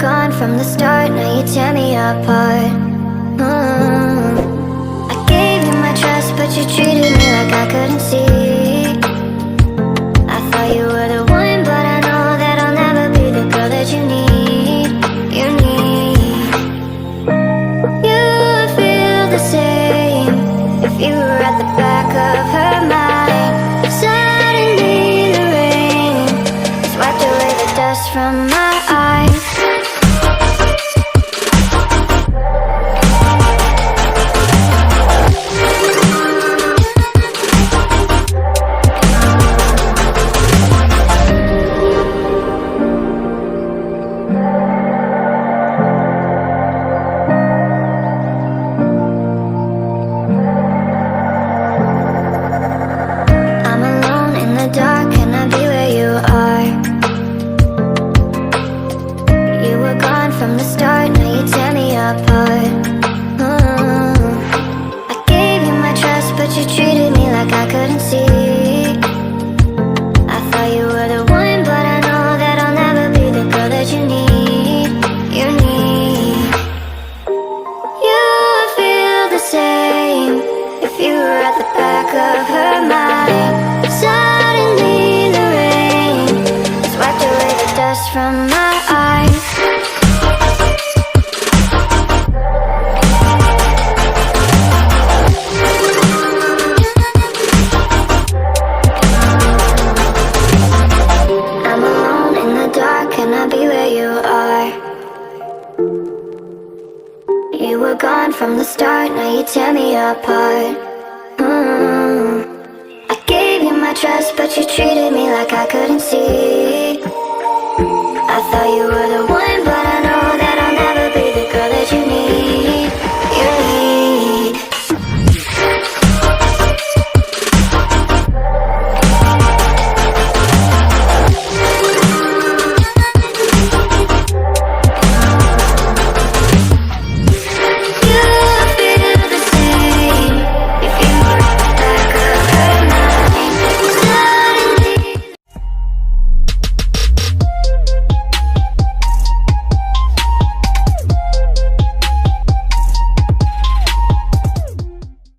gone from the start, now you tear me apart. I gave you my trust, but you treated me like I couldn't see. I thought you were the one, but I know that I'll never be the girl that you need. You need. You would feel the same if you were at the back of her mind. Suddenly the rain has wiped away the dust from my eyes. from the start, now you tear me apart. I gave you my trust, but you treated me like I couldn't see.